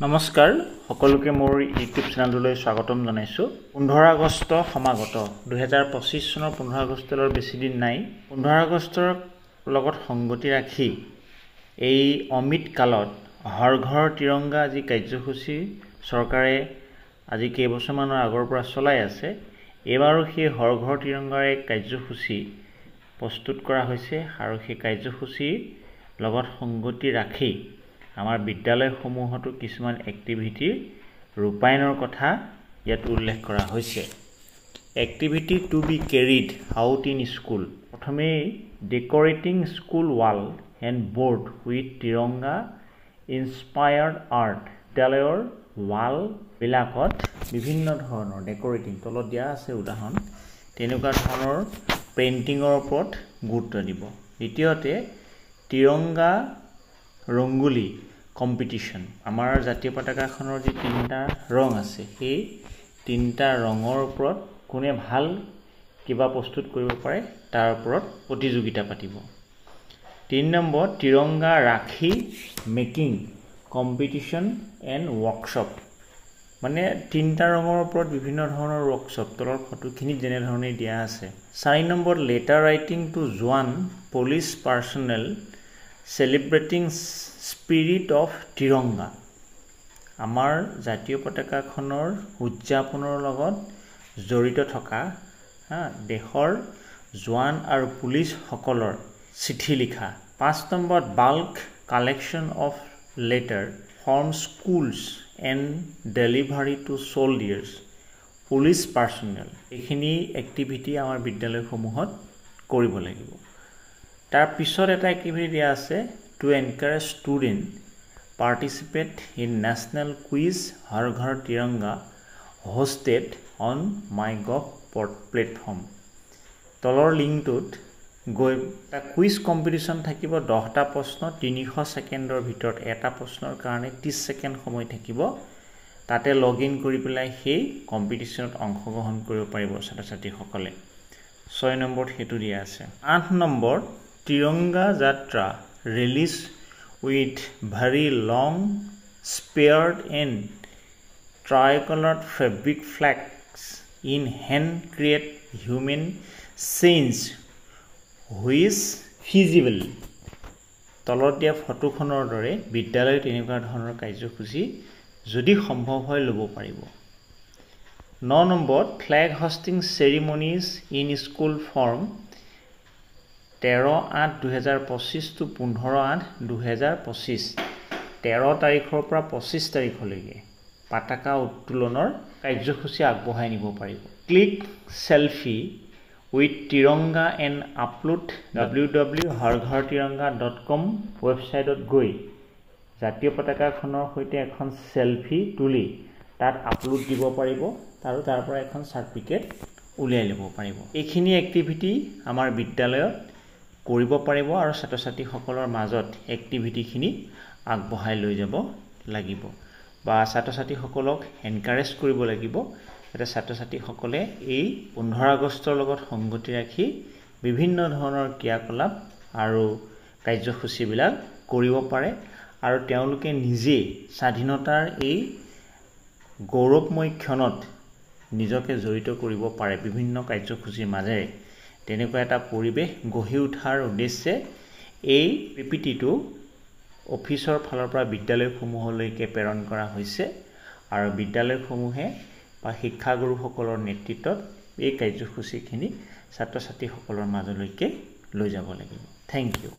নমস্কাৰ সকলোকে মোৰ ইউটিউব চেনেললৈ স্বাগতম জনাইছো 15 আগষ্ট সমাগত 2025 চনৰ 15 আগষ্টলৈ বেছি দিন নাই 15 আগষ্টৰ লগত সংগতি ৰাখি এই অমিত কালত হৰ ঘৰ তিৰংগা আজি কাৰ্যসূচী চৰকাৰে আজি কেইবছৰমানৰ আগৰ পৰা চলাই আছে এবাৰো সেই হৰ ঘৰ তিৰংগাৰ এক কাৰ্যসূচী প্ৰস্তুত কৰা হৈছে আৰু সেই কাৰ্যসূচী লগত সংগতি ৰাখি আমাৰ বিদ্যালয়সমূহতো কিছুমান এক্টিভিটি ৰূপায়ণৰ কথা ইয়াত উল্লেখ কৰা হৈছে activity to be carried out in school প্ৰথমে decorating school wall and board with tiranga inspired art বিদ্যালয়ৰ ৱাল বিলাকত বিভিন্ন ধৰণৰ ডেকোৰেটিং তলত দিয়া আছে উদাহৰণ তেনেকুৱা ধৰণৰ পেইন্টিংৰ ওপৰত গুৰুত্ব দিব দ্বিতীয়তে তিৰংগা ৰংগোলী কম্পিটিশন আমাৰ জাতীয় পতাকাখনৰ যে তিনটা ৰং আছে সেই তিনটা ৰঙৰ ওপৰত কোনে ভাল কিবা প্ৰস্তুত কৰিব পাৰে তাৰ ওপৰত প্ৰতিযোগিতা পাতিব 3 নম্বৰ তিৰংগা ৰাখি মেকিং কম্পিটিশন এণ্ড ওয়াৰ্কশ্বপ মানে তিনটা ৰঙৰ ওপৰত বিভিন্ন ধৰণৰ ওয়াৰ্কশ্বপ তলৰ ফটোখিনি যেনে ধৰণে দিয়া আছে 4 নম্বৰ লেটাৰ ৰাইটিং টু জোৱান police পাৰ্সনেল celebrating spirit of tiranga আমাৰ জাতীয় পতাকাখনৰ উদযাপনৰ লগত জড়িত থকা দেশৰ জোৱান আৰু পুলিচ সকলৰ চিঠি লিখা 5 number bulk collection of letter from schools and delivery to soldiers police personnel এইখিনি এক্টিভিটি আমাৰ বিদ্যালয়সমূহত কৰিব লাগিব তাৰ পিছত এটা এক্টিভিটি দিয়া আছে to encourage student participate in national quiz Har Ghar Tiranga hosted on MyGov platform তলৰ লিংকটোত গৈ এটা কুইজ কম্পিটিশ্যন থাকিব 10টা প্ৰশ্ন 300 ছেকেণ্ডৰ ভিতৰত এটা প্ৰশ্নৰ কাৰণে 30 ছেকেণ্ড সময় থাকিব তাতে লগ ইন কৰি পেলাই সেই কম্পিটিশ্যনত অংশগ্ৰহণ কৰিব পাৰিব ছাত্ৰ-ছাত্ৰীসকলে 6 নম্বৰত হেতু দিয়া আছে 8 number Tiranga Yatra rallies with very long spread and tricoloured fabric flags in hand create human chain which feasible তলত দিয়া ফটোখনৰ দৰে বিদ্যালয়ত এনেকুৱা ধৰণৰ কাৰ্যসূচী যদি সম্ভৱ হয় ল'ব পাৰিব 9 number flag hoisting ceremonies in school from 13/8/2025 to 15/8/2025 13 তাৰিখৰ পৰা 25 তাৰিখলৈকে পতাকা উত্তোলনৰ কাৰ্যসূচী আগবঢ়াই নিব পাৰিব click selfie with Tiranga and upload www.harghartiranga.com ৱেবছাইটত গৈ জাতীয় পতাকাখনৰ সৈতে এখন সেলফি তুলি তাত আপলোড দিব পাৰিব আৰু তাৰ পৰা এখন চাৰ্টিফিকেট উলিয়াই ল'ব পাৰিব এইখিনি এক্টিভিটি আমাৰ বিদ্যালয়ত কৰিব পাৰিব আৰু ছাত্ৰ-ছাত্ৰীসকলৰ মাজত এক্টিভিটিখিনি আগবঢ়াই লৈ যাব লাগিব বা ছাত্ৰ-ছাত্ৰীসকলক এনকাৰেজ কৰিব লাগিব যাতে ছাত্ৰ-ছাত্ৰীসকলে এই 15 আগষ্টৰ লগত সংগতি ৰাখি বিভিন্ন ধৰণৰ ক্ৰিয়াকলাপ আৰু কাৰ্যসূচীবিলাক কৰিব পাৰে আৰু তেওঁলোকে নিজে স্বাধীনতাৰ এই গৌৰৱময় ক্ষণত নিজকে জড়িত কৰিব পাৰে বিভিন্ন কাৰ্যসূচীৰ মাজেৰে তেনেকুৱা এটা পৰিৱেশ গঢ়ি উঠাৰ উদ্দেশ্যে এই পিপিটিটো অফিচৰ ফালৰ পৰা বিদ্যালয়সমূহলৈকে প্ৰেৰণ কৰা হৈছে আৰু বিদ্যালয়সমূহে বা শিক্ষাগুৰুসকলৰ নেতৃত্বত এই কাৰ্যসূচীখিনি ছাত্ৰ-ছাত্ৰীসকলৰ মাজলৈকে লৈ যাব লাগিব থেংক ইউ